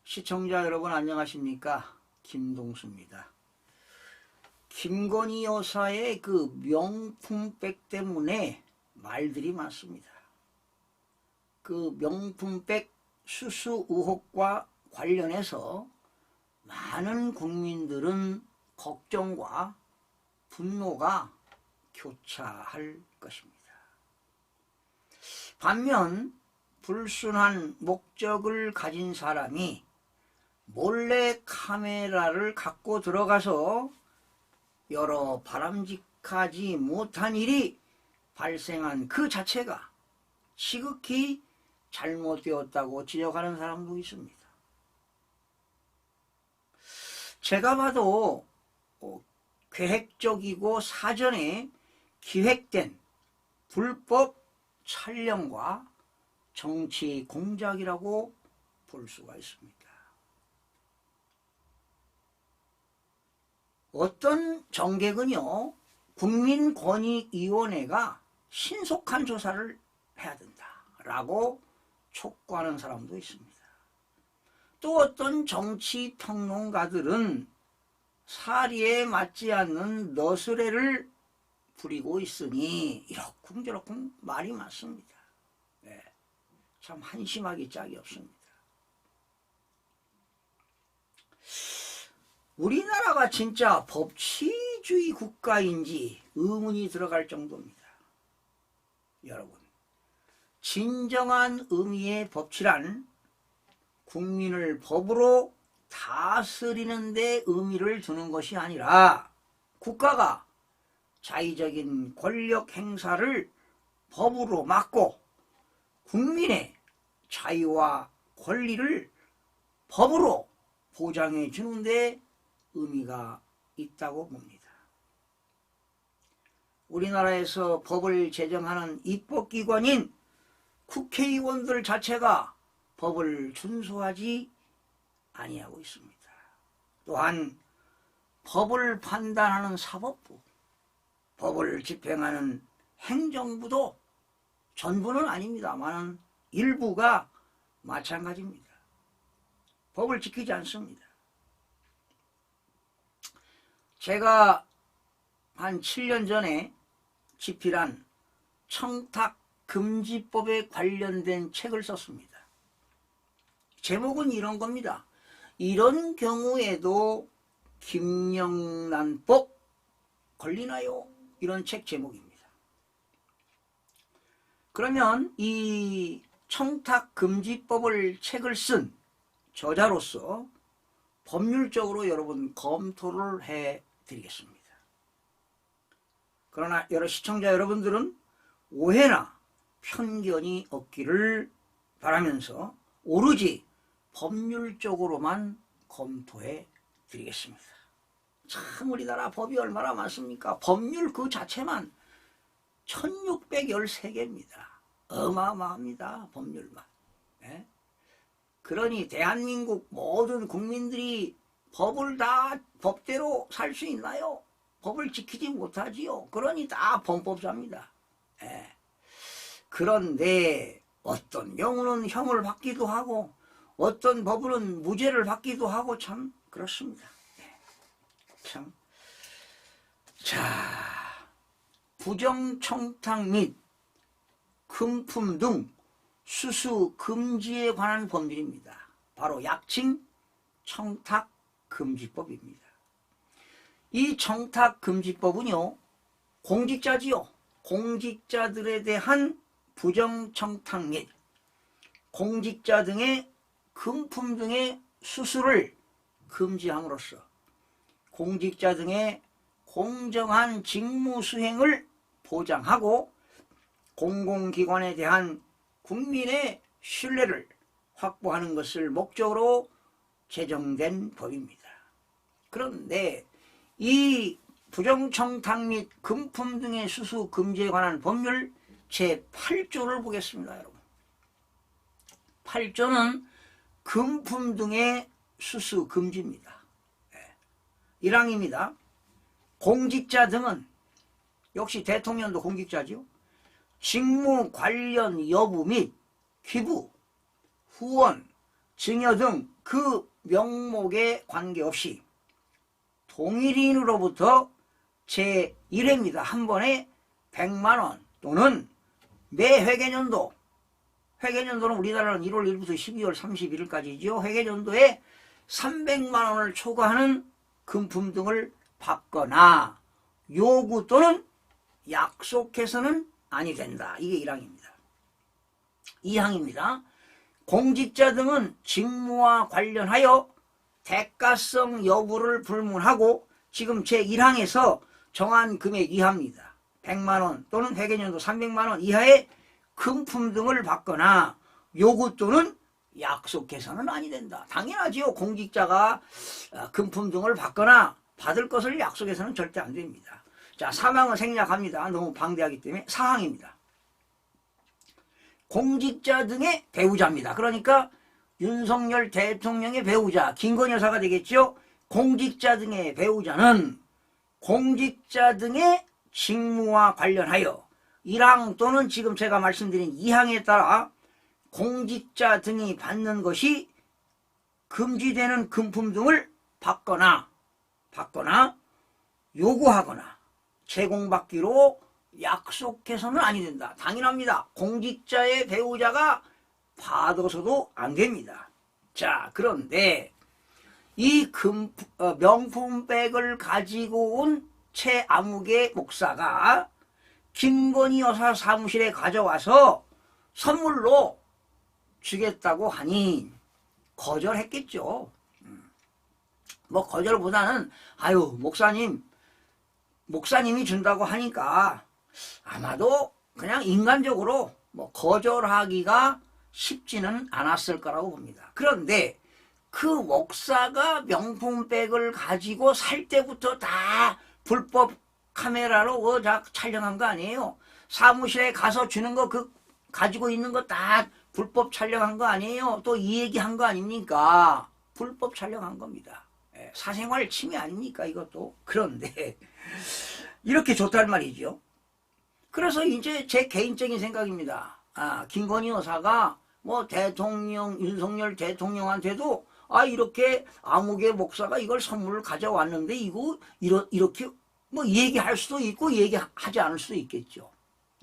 시청자 여러분 안녕하십니까? 김동수입니다. 김건희 여사의 그 명품백 때문에 말들이 많습니다. 그 명품백 수수 의혹과 관련해서 많은 국민들은 걱정과 분노가 교차할 것입니다. 반면 불순한 목적을 가진 사람이 몰래 카메라를 갖고 들어가서 여러 바람직하지 못한 일이 발생한 그 자체가 지극히 잘못되었다고 지적하는 사람도 있습니다. 제가 봐도 계획적이고 사전에 기획된 불법 촬영과 정치 공작이라고 볼 수가 있습니다. 어떤 정객은요, 국민권익위원회가 신속한 조사를 해야 된다라고 촉구하는 사람도 있습니다. 또 어떤 정치 평론가들은 사리에 맞지 않는 너스레를 부리고 있으니 이러쿵저러쿵 말이 많습니다. 네, 참 한심하기 짝이 없습니다. 우리나라가 진짜 법치주의 국가인지 의문이 들어갈 정도입니다. 여러분, 진정한 의미의 법치란 국민을 법으로 다스리는 데 의미를 두는 것이 아니라 국가가 자의적인 권력 행사를 법으로 막고 국민의 자유와 권리를 법으로 보장해 주는 데 의미가 있다고 봅니다. 우리나라에서 법을 제정하는 입법기관인 국회의원들 자체가 법을 준수하지 아니하고 있습니다. 또한 법을 판단하는 사법부, 법을 집행하는 행정부도 전부는 아닙니다만 일부가 마찬가지입니다. 법을 지키지 않습니다. 제가 한 7년 전에 집필한 청탁금지법에 관련된 책을 썼습니다. 제목은 이런 겁니다. 이런 경우에도 김영란법 걸리나요? 이런 책 제목입니다. 그러면 이 청탁금지법을 책을 쓴 저자로서 법률적으로 여러분 검토를 해드리겠습니다. 그러나 여러 시청자 여러분들은 오해나 편견이 없기를 바라면서 오로지 법률적으로만 검토해 드리겠습니다. 참 우리나라 법이 얼마나 많습니까? 법률 그 자체만 1613개입니다. 어마어마합니다. 법률만. 네? 그러니 대한민국 모든 국민들이 법을 다 법대로 살 수 있나요? 법을 지키지 못하지요. 그러니 다 범법자입니다. 네. 그런데 어떤 경우는 형을 받기도 하고 어떤 법으로는 무죄를 받기도 하고 참 그렇습니다. 네. 참. 자, 부정청탁 및 금품 등 수수 금지에 관한 법률입니다. 바로 약칭 청탁금지법입니다. 이 청탁금지법은요, 공직자지요. 공직자들에 대한 부정청탁 및 공직자 등의 금품 등의 수수를 금지함으로써 공직자 등의 공정한 직무수행을 보장하고 공공기관에 대한 국민의 신뢰를 확보하는 것을 목적으로 제정된 법입니다. 그런데 이 부정청탁 및 금품 등의 수수 금지에 관한 법률 제8조를 보겠습니다. 여러분, 8조는 금품 등의 수수 금지입니다. 1항입니다. 공직자 등은, 역시 대통령도 공직자죠, 직무 관련 여부 및 기부, 후원, 증여 등 그 명목에 관계없이 동일인으로부터 제1회입니다. 한 번에 100만원 또는 매 회계년도, 회계년도는 우리나라는 1월 1일부터 12월 31일까지죠. 회계년도에 300만원을 초과하는 금품 등을 받거나 요구 또는 약속해서는 아니 된다. 이게 1항입니다. 2항입니다. 공직자 등은 직무와 관련하여 대가성 여부를 불문하고 지금 제1항에서 정한 금액 이하입니다. 100만원 또는 회계년도 300만원 이하의 금품 등을 받거나 요구 또는 약속해서는 아니 된다. 당연하지요. 공직자가 금품 등을 받거나 받을 것을 약속해서는 절대 안 됩니다. 자, 3항은 생략합니다. 너무 방대하기 때문에 4항입니다. 공직자 등의 배우자입니다. 그러니까 윤석열 대통령의 배우자 김건희 여사가 되겠죠. 공직자 등의 배우자는 공직자 등의 직무와 관련하여 1항 또는 지금 제가 말씀드린 2항에 따라 공직자 등이 받는 것이 금지되는 금품 등을 받거나 요구하거나 제공받기로 약속해서는 아니 된다. 당연합니다. 공직자의 배우자가 받아서도 안 됩니다. 자, 그런데 이 명품백을 가지고 온 최아무개 목사가 김건희 여사 사무실에 가져와서 선물로 주겠다고 하니 거절했겠죠. 뭐 거절보다는 아유 목사님이 준다고 하니까 아마도 그냥 인간적으로 뭐 거절하기가 쉽지는 않았을 거라고 봅니다. 그런데 그 목사가 명품백을 가지고 살 때부터 다 불법 카메라로 촬영한 거 아니에요? 사무실에 가서 주는 거 가지고 있는 거 다 불법 촬영한 거 아니에요? 또 이 얘기한 거 아닙니까? 불법 촬영한 겁니다. 사생활 침해 아닙니까 이것도? 그런데 이렇게 좋단 말이죠. 그래서 이제 제 개인적인 생각입니다. 김건희 여사가 뭐 윤석열 대통령한테도 이렇게 아무개 목사가 이걸 선물을 가져왔는데 이거 이렇게 뭐 얘기할 수도 있고 얘기하지 않을 수도 있겠죠.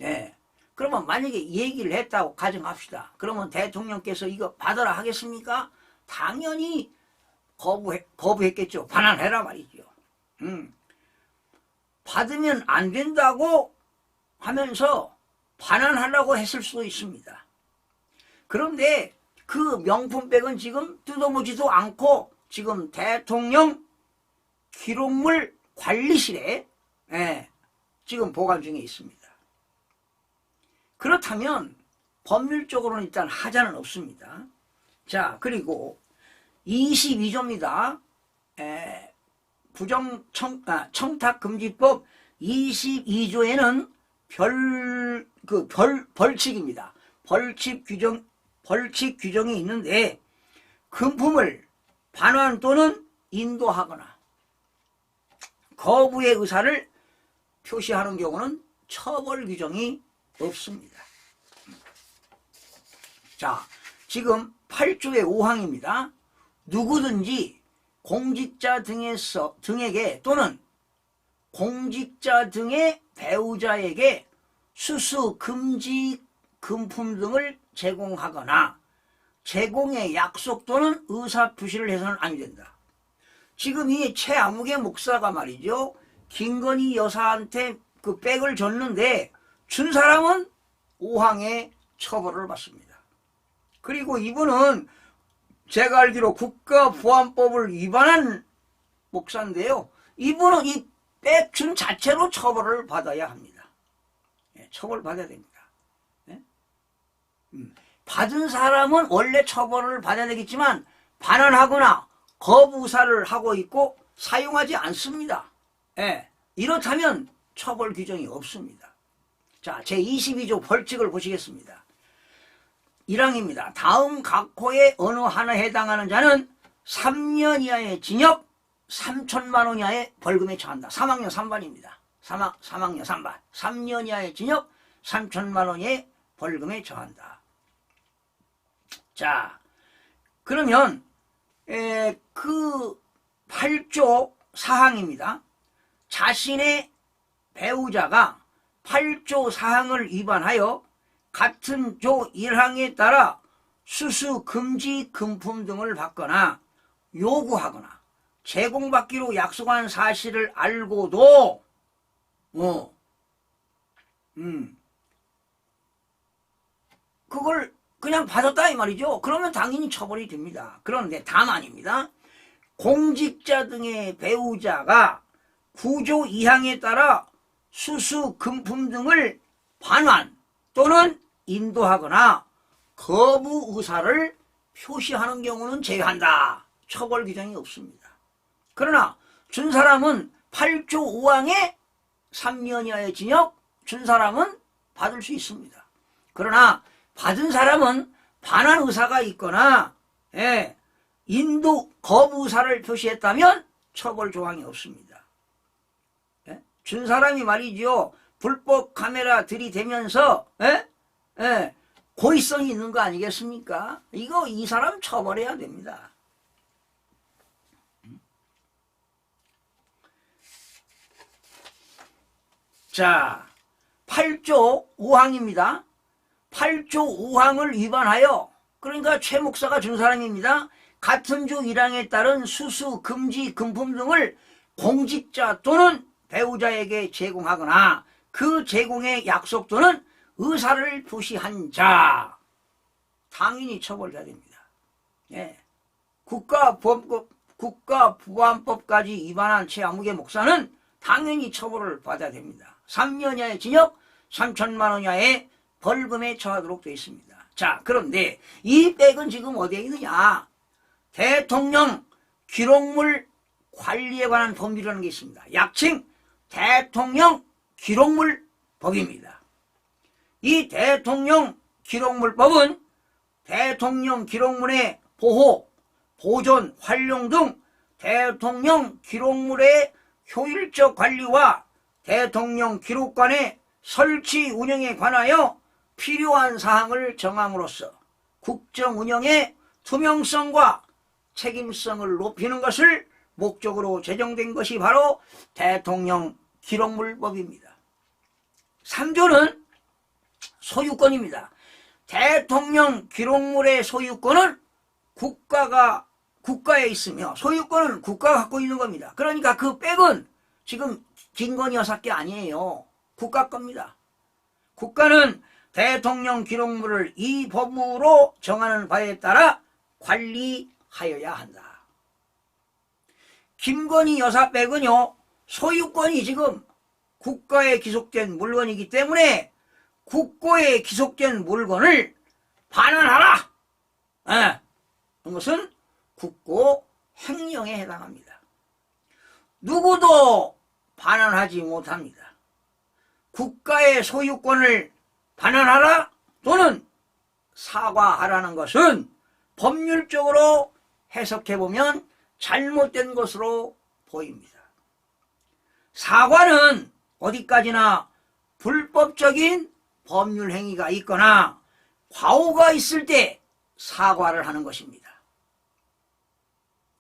예. 그러면 만약에 얘기를 했다고 가정합시다. 그러면 대통령께서 이거 받아라 하겠습니까? 당연히 거부했겠죠. 반환해라 말이죠. 받으면 안 된다고 하면서 반환하려고 했을 수도 있습니다. 그런데 그 명품백은 지금 뜯어보지도 않고 지금 대통령 기록물 관리실에 지금 보관 중에 있습니다. 그렇다면 법률적으로는 일단 하자는 없습니다. 자, 그리고 22조입니다. 청탁금지법 22조에는 벌칙입니다. 벌칙 규정이 있는데 금품을 반환 또는 인도하거나 거부의 의사를 표시하는 경우는 처벌 규정이 없습니다. 자, 지금 8조의 5항입니다. 누구든지 공직자 등에게 또는 공직자 등의 배우자에게 수수 금지 금품 등을 제공하거나 제공의 약속 또는 의사표시를 해서는 아니 된다. 지금 이 최아무개 목사가 말이죠. 김건희 여사한테 그 백을 줬는데 준 사람은 5항의 처벌을 받습니다. 그리고 이분은 제가 알기로 국가보안법을 위반한 목사인데요. 이분은 이 백 준 자체로 처벌을 받아야 합니다. 처벌받아야 됩니다. 받은 사람은 원래 처벌을 받아야 되겠지만 반환하거나 거부사를 하고 있고 사용하지 않습니다. 이렇다면 처벌 규정이 없습니다. 자, 제22조 벌칙을 보시겠습니다. 1항입니다. 다음 각호의 어느 하나에 해당하는 자는 3년 이하의 징역 3천만 원 이하의 벌금에 처한다. 3학년 3반입니다. 3학년 3반. 3년 이하의 징역 3천만 원 이하의 벌금에 처한다. 자, 그러면 그 8조 사항입니다. 자신의 배우자가 8조 사항을 위반하여 같은 조 1항에 따라 수수 금지 금품 등을 받거나 요구하거나 제공받기로 약속한 사실을 알고도 그걸 그냥 받았다 이 말이죠. 그러면 당연히 처벌이 됩니다. 그런데 다만입니다. 공직자 등의 배우자가 구조 2항에 따라 수수 금품 등을 반환 또는 인도하거나 거부 의사를 표시하는 경우는 제외한다. 처벌 규정이 없습니다. 그러나 준 사람은 8조 5항에 3년 이하의 징역 준 사람은 받을 수 있습니다. 그러나 받은 사람은 반환 의사가 있거나 인도 거부 의사를 표시했다면 처벌 조항이 없습니다. 준 사람이 말이죠. 불법 카메라 들이대면서 고의성이 있는 거 아니겠습니까? 이거 이 사람 처벌해야 됩니다. 자, 8조 5항입니다. 8조 5항을 위반하여 그러니까 최 목사가 준 사람입니다. 같은 조 1항에 따른 수수 금지 금품 등을 공직자 또는 배우자에게 제공하거나 그 제공의 약속 또는 의사를 표시한 자 당연히 처벌해야 됩니다. 국가보안법까지 위반한 최아무개 목사는 당연히 처벌을 받아야 됩니다. 3년 이하의 징역 3천만 원 이하의 벌금에 처하도록 되어 있습니다. 자, 그런데 이 백은 지금 어디에 있느냐? 대통령 기록물 관리에 관한 법률이라는 게 있습니다. 약칭 대통령 기록물법입니다. 이 대통령 기록물법은 대통령 기록물의 보호, 보존, 활용 등 대통령 기록물의 효율적 관리와 대통령 기록관의 설치 운영에 관하여 필요한 사항을 정함으로써 국정 운영의 투명성과 책임성을 높이는 것을 목적으로 제정된 것이 바로 대통령 기록물법입니다. 3조는 소유권입니다. 대통령 기록물의 소유권은 국가에 있으며 소유권은 국가가 갖고 있는 겁니다. 그러니까 그 백은 지금 김건희 여사 게 아니에요. 국가 겁니다. 국가는 대통령 기록물을 이 법으로 정하는 바에 따라 관리하여야 한다. 김건희 여사 백은요, 소유권이 지금 국가에 기속된 물건이기 때문에 국고에 기속된 물건을 반환하라! 이것은 국고 횡령에 해당합니다. 누구도 반환하지 못합니다. 국가의 소유권을 반환하라 또는 사과하라는 것은 법률적으로 해석해보면 잘못된 것으로 보입니다. 사과는 어디까지나 불법적인 법률 행위가 있거나 과오가 있을 때 사과를 하는 것입니다.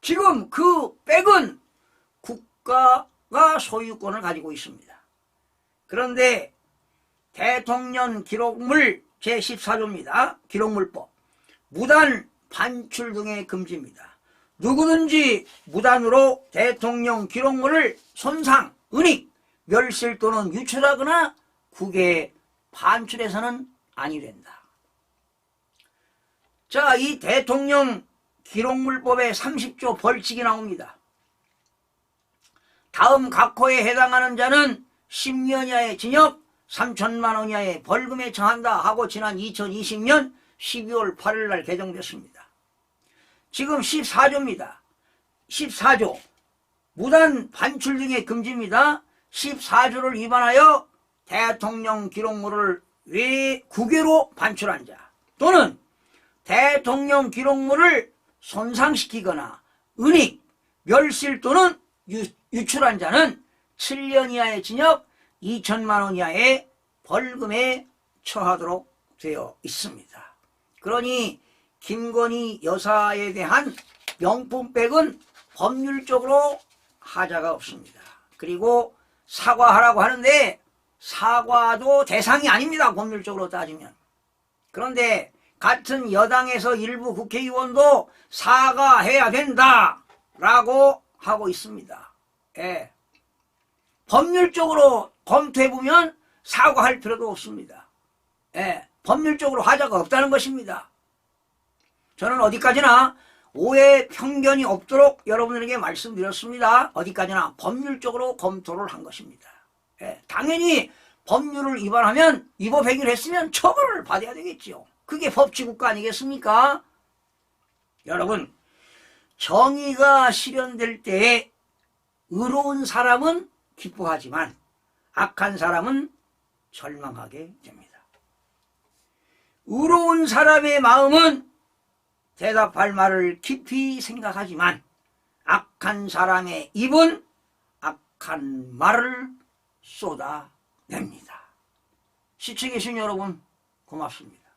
지금 그 백은 국가가 소유권을 가지고 있습니다. 그런데 대통령 기록물 제14조입니다. 기록물법. 무단 반출 등의 금지입니다. 누구든지 무단으로 대통령 기록물을 손상, 은닉, 멸실 또는 유출하거나 국외에 반출해서는 아니 된다. 자, 이 대통령 기록물법에 30조 벌칙이 나옵니다. 다음 각 호에 해당하는 자는 10년 이하의 징역 3천만 원 이하의 벌금에 처한다 하고 지난 2020년 12월 8일 날 개정됐습니다. 지금 14조입니다. 14조 무단 반출 등의 금지입니다. 14조를 위반하여 대통령 기록물을 국외로 반출한 자 또는 대통령 기록물을 손상시키거나 은닉, 멸실 또는 유출한 자는 7년 이하의 징역 2천만 원 이하의 벌금에 처하도록 되어 있습니다. 그러니 김건희 여사에 대한 명품백은 법률적으로 하자가 없습니다. 그리고 사과하라고 하는데 사과도 대상이 아닙니다. 법률적으로 따지면. 그런데 같은 여당에서 일부 국회의원도 사과해야 된다라고 하고 있습니다. 예. 법률적으로 검토해보면 사과할 필요도 없습니다. 예. 법률적으로 하자가 없다는 것입니다. 저는 어디까지나 오해 편견이 없도록 여러분들에게 말씀드렸습니다. 어디까지나 법률적으로 검토를 한 것입니다. 예. 당연히 법률을 위반하면 위법행위를 했으면 처벌을 받아야 되겠죠. 그게 법치국가 아니겠습니까? 여러분, 정의가 실현될 때에 의로운 사람은 기뻐하지만 악한 사람은 절망하게 됩니다. 의로운 사람의 마음은 대답할 말을 깊이 생각하지만 악한 사람의 입은 악한 말을 쏟아냅니다. 시청해 주신 여러분 고맙습니다.